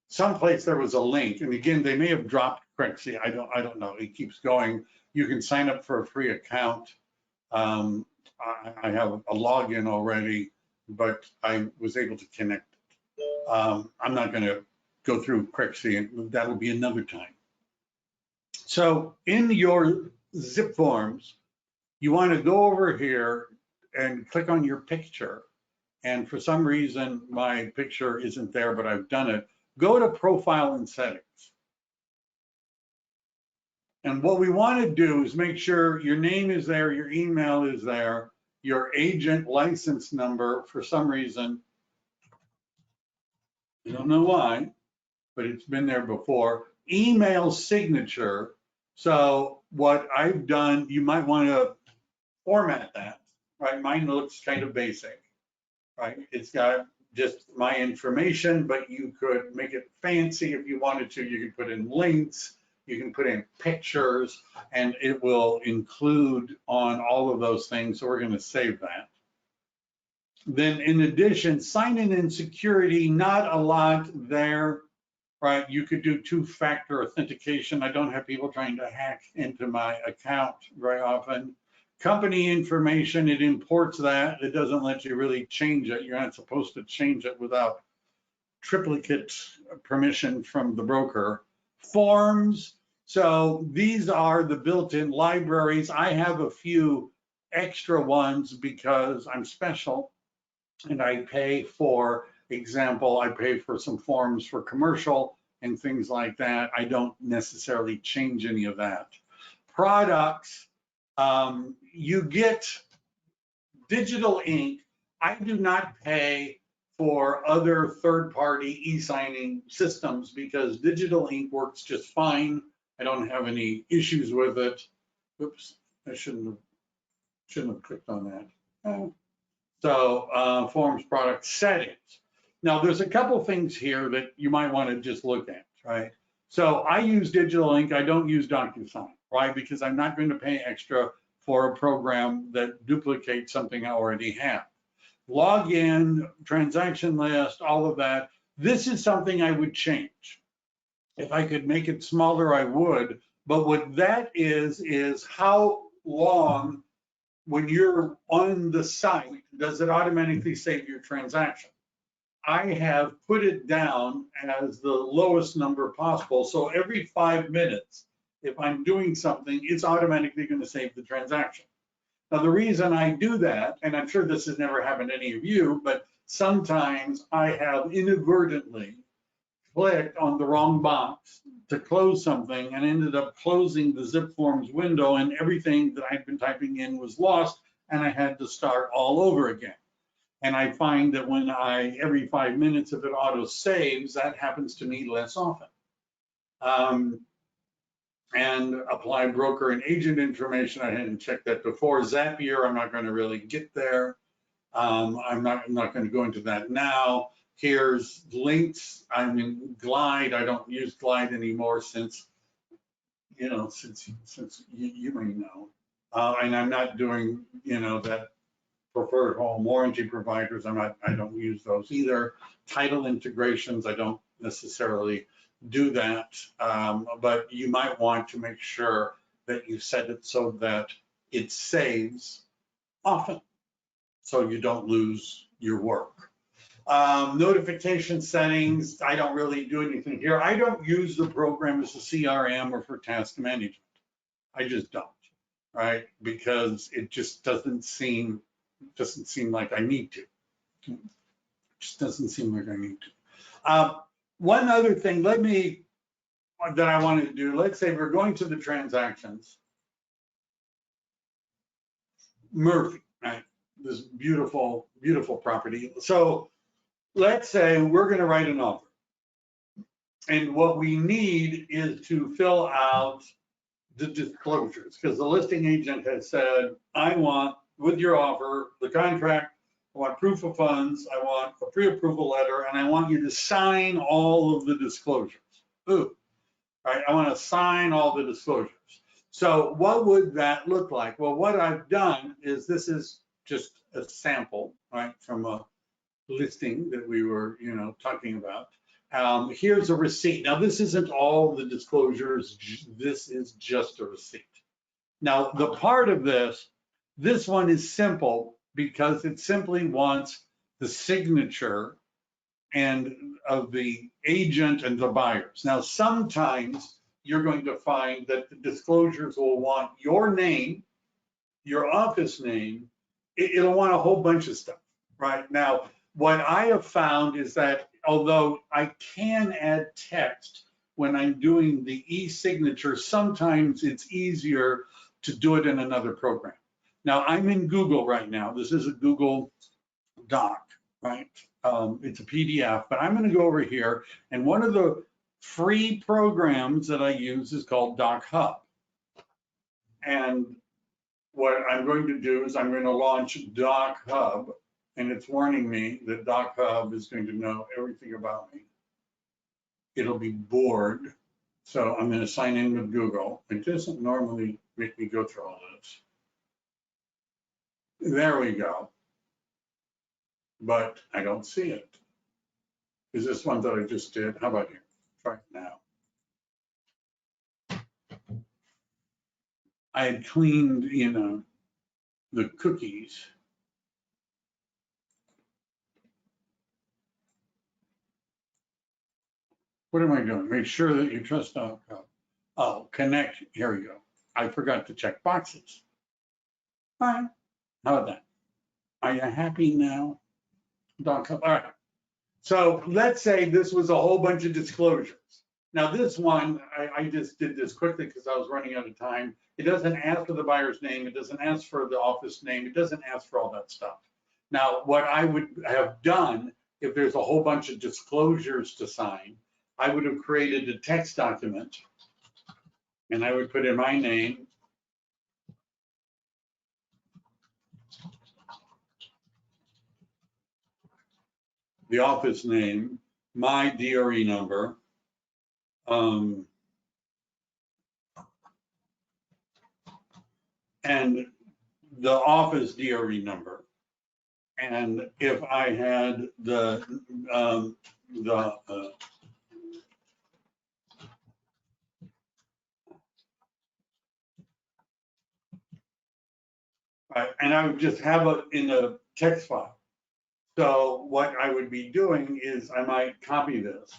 someplace there was a link, and again, they may have dropped CREXI. I don't know. It keeps going. You can sign up for a free account. I have a login already, but I was able to connect it. I'm not going to go through CREXI. That'll be another time. So in your zip forms, you want to go over here and click on your picture. And for some reason, my picture isn't there, but I've done it. Go to Profile and Settings. And what we want to do is make sure your name is there, your email is there, your agent license number, for some reason, I don't know why, but it's been there before. Email signature. So what I've done, you might want to format that, right? Mine looks kind of basic, right? It's got just my information, but you could make it fancy if you wanted to. You could put in links, you can put in pictures, and it will include on all of those things. So we're going to save that. Then in addition, sign-in and security, not a lot there, right? You could do two-factor authentication. I don't have people trying to hack into my account very often. Company information, it imports that. It doesn't let you really change it. You're not supposed to change it without triplicate permission from the broker. Forms, so these are the built-in libraries. I have a few extra ones because I'm special and I pay for example, I pay for some forms for commercial and things like that. I don't necessarily change any of that. Products, you get digital ink. I do not pay for other third-party e-signing systems because digital ink works just fine. I don't have any issues with it. Oops, I shouldn't have Shouldn't have clicked on that. So forms product settings. Now there's a couple things here that you might want to just look at, right? So I use digital ink. I don't use DocuSign, right? Because I'm not going to pay extra for a program that duplicates something I already have. Login, transaction list, all of that. This is something I would change. If I could make it smaller, I would. But what that is how long, when you're on the site, does it automatically save your transaction? I have put it down as the lowest number possible. So every 5 minutes, if I'm doing something, it's automatically going to save the transaction. Now, the reason I do that, and I'm sure this has never happened to any of you, but sometimes I have inadvertently clicked on the wrong box to close something and ended up closing the zip forms window, and everything that I'd been typing in was lost, and I had to start all over again. And I find that when every 5 minutes, if it auto saves, that happens to me less often. And apply broker and agent information. I hadn't checked that before. Zapier, I'm not going to really get there. I'm not going to go into that now. Here's links. I'm in Glide. I don't use Glide anymore since you may know. And I'm not doing that preferred home warranty providers. I don't use those either. Title integrations, I don't necessarily do that, but you might want to make sure that you set it so that it saves often, so you don't lose your work. Notification settings, I don't really do anything here. I don't use the program as a CRM or for task management. I just don't, right? Because it just doesn't seem like I need to. It just doesn't seem like I need to. One other thing, that I wanted to do, let's say we're going to the transactions. Murphy, right? This beautiful, beautiful property. So let's say we're going to write an offer. And what we need is to fill out the disclosures, because the listing agent has said, I want, with your offer, the contract, I want proof of funds, I want a pre-approval letter, and I want you to sign all of the disclosures. Ooh, right? I want to sign all the disclosures. So what would that look like? Well, what I've done is, this is just a sample, right, from a listing that we were, talking about. Here's a receipt. Now, this isn't all the disclosures. This is just a receipt. Now, the part of this one is simple because it simply wants the signature and of the agent and the buyers. Now, sometimes you're going to find that the disclosures will want your name, your office name. It'll want a whole bunch of stuff, right? Now, what I have found is that although I can add text when I'm doing the e-signature, sometimes it's easier to do it in another program. Now, I'm in Google right now. This is a Google Doc, right? It's a PDF, but I'm going to go over here, and one of the free programs that I use is called Doc Hub. And what I'm going to do is I'm going to launch Doc Hub, and it's warning me that Doc Hub is going to know everything about me. It'll be bored. So I'm going to sign in with Google. It doesn't normally make me go through all this. There we go. But I don't see it. Is this one that I just did? How about here? Try it now. I had cleaned, the cookies. What am I doing? Make sure that you trust Doc Hub. Oh, connect. Here we go. I forgot to check boxes. All right. How about that? Are you happy now? Doc Hub. All right. So let's say this was a whole bunch of disclosures. Now this one, I just did this quickly because I was running out of time. It doesn't ask for the buyer's name. It doesn't ask for the office name. It doesn't ask for all that stuff. Now, what I would have done if there's a whole bunch of disclosures to sign, I would have created a text document, and I would put in my name, the office name, my DRE number, and the office DRE number. And if I had and I would just have it in a text file. So what I would be doing is I might copy this.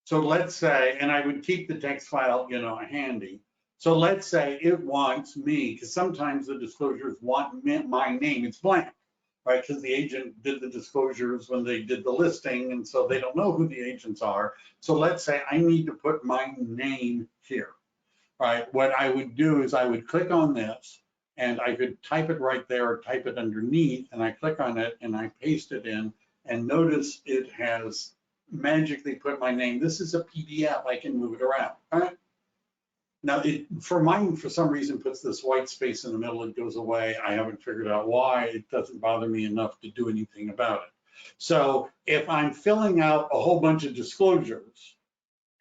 So let's say, and I would keep the text file, handy. So let's say it wants me, because sometimes the disclosures want my name, it's blank, right? Because the agent did the disclosures when they did the listing, and so they don't know who the agents are. So let's say I need to put my name here, right? What I would do is I would click on this, and I could type it right there or type it underneath, and I click on it and I paste it in, and notice it has magically put my name. This is a PDF, I can move it around, right? Now, for mine, for some reason, puts this white space in the middle, it goes away. I haven't figured out why. It doesn't bother me enough to do anything about it. So if I'm filling out a whole bunch of disclosures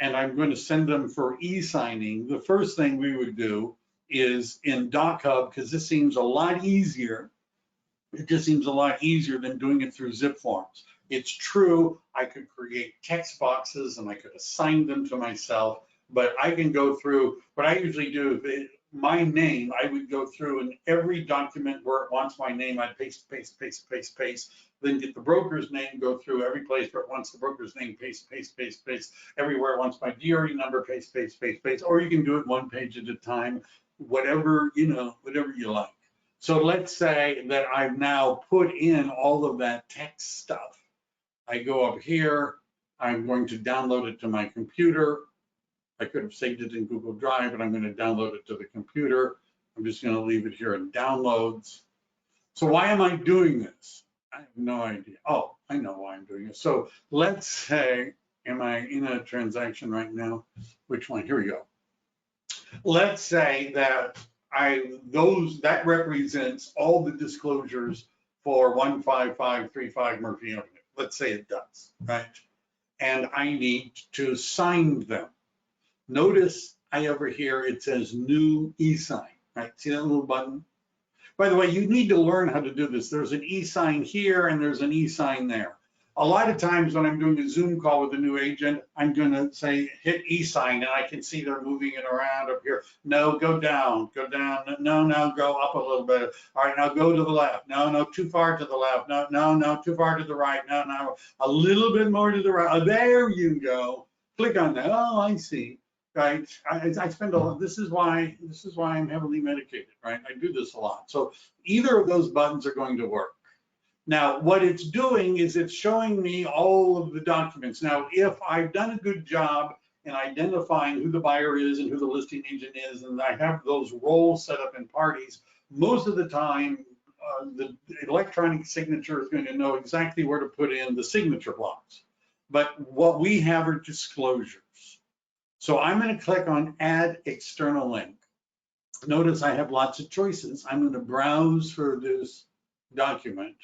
and I'm going to send them for e-signing, the first thing we would do is in DocHub, because this seems a lot easier. It just seems a lot easier than doing it through zip forms. It's true, I could create text boxes and I could assign them to myself, but I can go through, what I usually do, my name, I would go through in every document where it wants my name, I'd paste, paste, paste, paste, paste, then get the broker's name, go through every place where it wants the broker's name, paste, paste, paste, paste, everywhere it wants my DRE number, paste, paste, paste, paste, or you can do it one page at a time, whatever, whatever you like. So let's say that I've now put in all of that text stuff. I go up here, I'm going to download it to my computer. I could have saved it in Google Drive, but I'm going to download it to the computer. I'm just going to leave it here in downloads. So why am I doing this? I have no idea. Oh, I know why I'm doing it. So let's say, am I in a transaction right now? Which one? Here we go. Let's say that that represents all the disclosures for 15535 Murphy Avenue. Let's say it does, right? And I need to sign them. Notice over here, it says new e-sign, right? See that little button? By the way, you need to learn how to do this. There's an e-sign here and there's an e-sign there. A lot of times when I'm doing a Zoom call with a new agent, I'm going to say, hit e-sign, and I can see they're moving it around up here. No, go down, go down. No, go up a little bit. All right, now go to the left. No, too far to the left. No, too far to the right. No, a little bit more to the right. Oh, there you go. Click on that. Oh, I see. Right, I spend a lot. This is why I'm heavily medicated. Right, I do this a lot. So either of those buttons are going to work. Now, what it's doing is it's showing me all of the documents. Now, if I've done a good job in identifying who the buyer is and who the listing agent is, and I have those roles set up in parties, most of the time, the electronic signature is going to know exactly where to put in the signature blocks. But what we have are disclosures. So I'm going to click on Add External Link. Notice I have lots of choices. I'm going to browse for this document,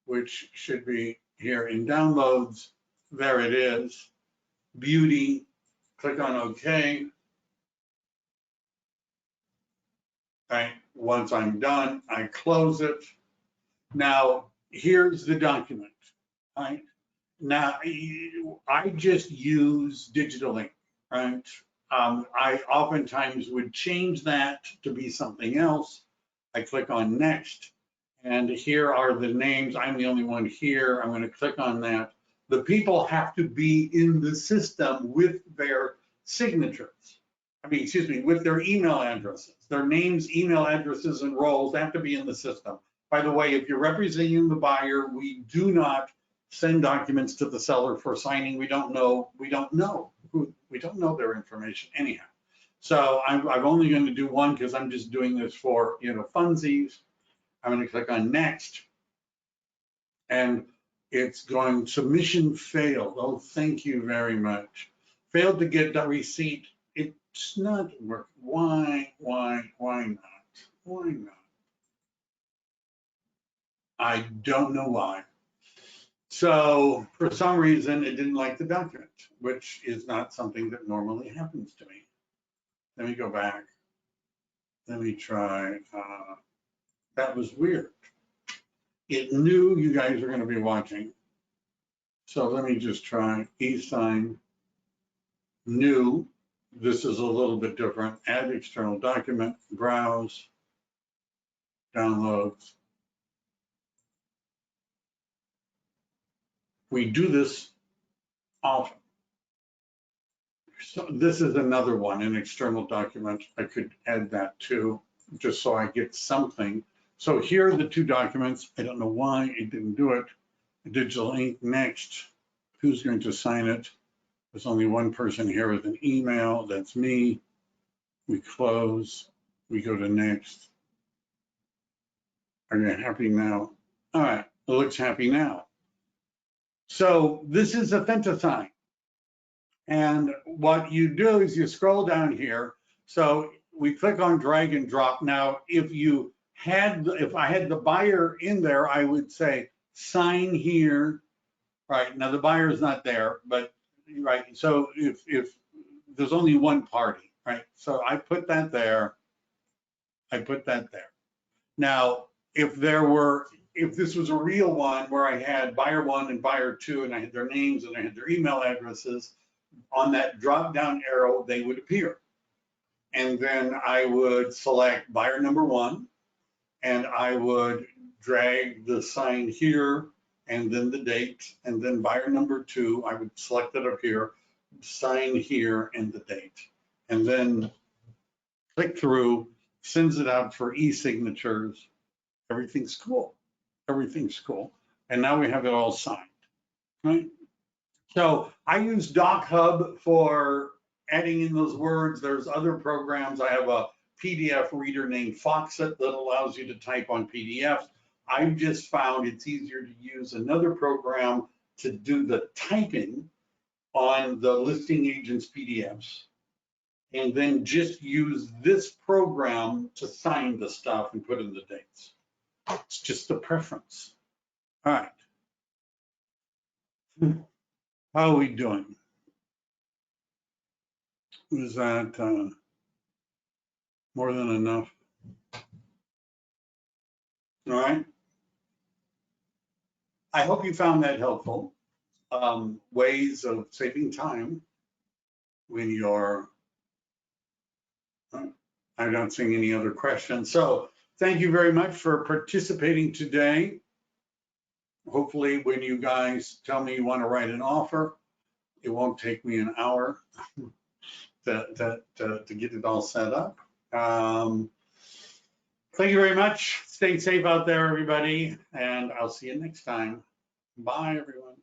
which should be here in downloads. There it is. Beauty. Click on OK. Right. Once I'm done, I close it. Now, here's the document. Right. Now, I just use digital ink. Right. I oftentimes would change that to be something else. I click on Next. And here are the names. I'm the only one here. I'm going to click on that. The people have to be in the system with their signatures. With their email addresses. Their names, email addresses, and roles have to be in the system. By the way, if you're representing the buyer, we do not send documents to the seller for signing. We don't know their information anyhow. So I'm only going to do one because I'm just doing this for funsies. I'm going to click on Next, and it's going submission failed. Oh, thank you very much. Failed to get the receipt. It's not working. Why not? Why not? I don't know why. So for some reason, it didn't like the document, which is not something that normally happens to me. Let me go back. Let me try. That was weird. It knew you guys were going to be watching. So let me just try e-sign new. This is a little bit different. Add external document, browse, downloads. We do this often. So this is another one, an external document. I could add that too, just so I get something. So here are the two documents. I don't know why it didn't do it. Digital ink, next. Who's going to sign it? There's only one person here with an email. That's me. We close. We go to next. Are you happy now? All right, it looks happy now. So this is a Fentasign. And what you do is you scroll down here. So we click on drag and drop. Now, if I had the buyer in there, I would say sign here. Right, now the buyer is not there, but right. So if there's only one party, right? So I put that there. I put that there. Now, if this was a real one where I had buyer one and buyer two, and I had their names and I had their email addresses, on that drop down arrow, they would appear. And then I would select buyer number one, and I would drag the sign here, and then the date, and then buyer number two, I would select it up here, sign here, and the date. And then click through, sends it out for e-signatures. Everything's cool. Everything's cool. And now we have it all signed, right? So I use DocHub for adding in those words. There's other programs. I have a PDF reader named Foxit that allows you to type on PDFs. I've just found it's easier to use another program to do the typing on the listing agents PDFs, and then just use this program to sign the stuff and put in the dates. It's just a preference. All right. How are we doing? Was that more than enough? All right. I hope you found that helpful. Ways of saving time when you're, I'm not seeing any other questions. So thank you very much for participating today. Hopefully when you guys tell me you want to write an offer, it won't take me an hour to get it all set up. Thank you very much. Stay safe out there, everybody, and I'll see you next time. Bye, everyone.